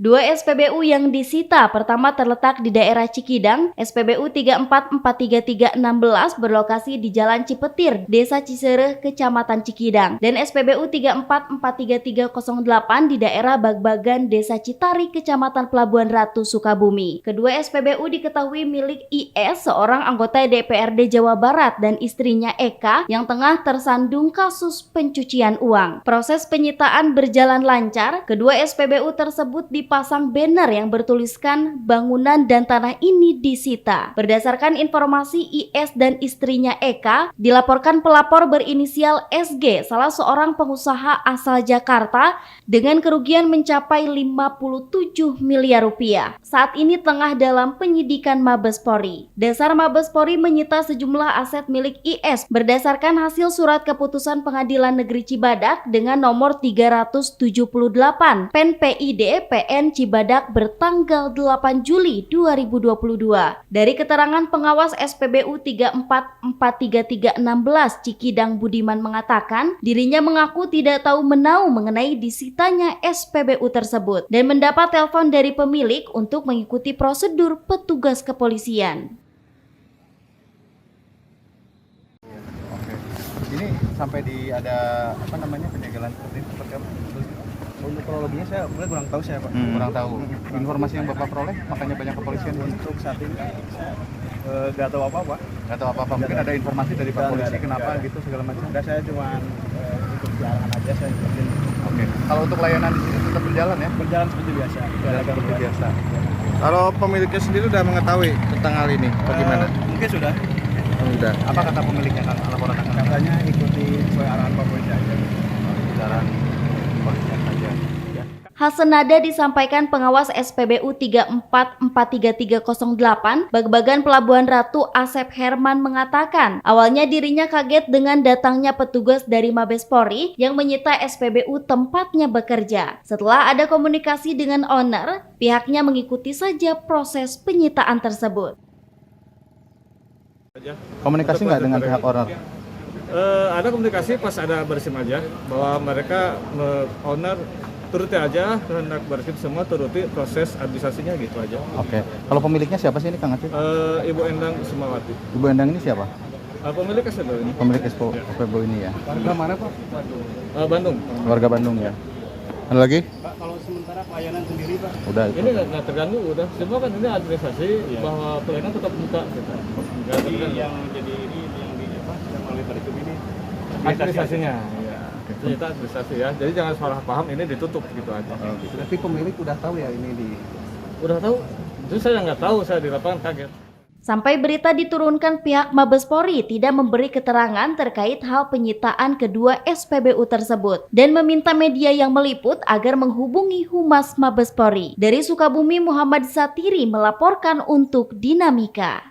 Dua SPBU yang disita pertama terletak di daerah Cikidang. SPBU 344316 berlokasi di Jalan Cipetir, Desa Cisereh, Kecamatan Cikidang, dan SPBU 344308 di daerah Bagbagan, Desa Citari, Kecamatan Pelabuhan Ratu, Sukabumi. Kedua SPBU diketahui milik IS, seorang anggota DPRD Jawa Barat, dan istrinya Eka yang tengah tersandung kasus pencucian uang. Proses penyitaan berjalan lancar. Kedua SPBU tersebut dipasang banner yang bertuliskan bangunan dan tanah ini disita. Berdasarkan informasi IS dan istrinya Eka, dilaporkan pelapor berinisial SG, salah seorang pengusaha asal Jakarta, dengan kerugian mencapai 57 miliar rupiah. Saat ini tengah dalam penyidikan Mabes Polri. Dasar Mabes Polri menyita sejumlah aset milik IS berdasarkan hasil surat keputusan Pengadilan Negeri Cibadak dengan nomor 378 Pen PID PN Cibadak bertanggal 8 Juli 2022. Dari keterangan pengawas SPBU 344316 Cikidang Budiman mengatakan dirinya mengaku tidak tahu menau mengenai disitanya SPBU tersebut dan mendapat telepon dari pemilik untuk mengikuti prosedur petugas kepolisian. Oke. Ini sampai di ada penyegelan seperti itu seperti apa? Untuk kronologinya saya kurang tahu Pak. Kurang tahu. Informasi yang Bapak peroleh makanya banyak kepolisian. Untuk saat ini saya nggak tahu apa-apa. Nggak tahu apa-apa. Mungkin ada informasi dari Pak Polisi kenapa gitu segala macam. Udah, saya cuma ikut arahan aja saya ikutin. Oke. Kalau untuk layanan di sini tetap berjalan ya? Berjalan seperti biasa. Berjalan seperti biasa. Kalau pemiliknya sendiri udah mengetahui tentang hal ini, bagaimana? Mungkin sudah. Udah. Apa kata pemiliknya kan laporan akan Katanya ikuti sesuai arahan Pak Polisi aja. jalan kepolisian saja. Hal senada disampaikan pengawas SPBU 344308 Bagbagan Pelabuhan Ratu Asep Herman mengatakan awalnya dirinya kaget dengan datangnya petugas dari Mabes Polri yang menyita SPBU tempatnya bekerja. Setelah ada komunikasi dengan owner, pihaknya mengikuti saja proses penyitaan tersebut. Komunikasi nggak dengan pihak owner? Ada komunikasi pas ada bersim aja bahwa mereka owner turuti aja hendak bersim semua turuti proses administrasinya gitu aja. Oke. Kalau pemiliknya siapa sih ini Kang Atif? Ibu Endang Sumawati. Ibu Endang ini siapa? Pemilik SPBU ini. Pemilik SPBU ini ya. Warga mana Pak? Bandung. Warga Bandung ya. Ada lagi? Pak, kalau sementara pelayanan sendiri Pak? Udah itu. Ini nggak terganggu udah. Semua kan ini administrasi bahwa pelayanan tetap buka gitu. Nggak terganggu. Yang jadi ini yang di apa? Yang melalui Barikum ini Administrasinya. Iya. Kita administrasi ya. Jadi jangan salah paham ini ditutup gitu aja. Berarti pemilik udah tahu ya ini di. Udah tahu? Itu saya nggak tahu, saya di lapangan kaget. Sampai berita diturunkan, pihak Mabes Polri tidak memberi keterangan terkait hal penyitaan kedua SPBU tersebut dan meminta media yang meliput agar menghubungi Humas Mabes Polri. Dari Sukabumi, Muhammad Satiri melaporkan untuk Dinamika.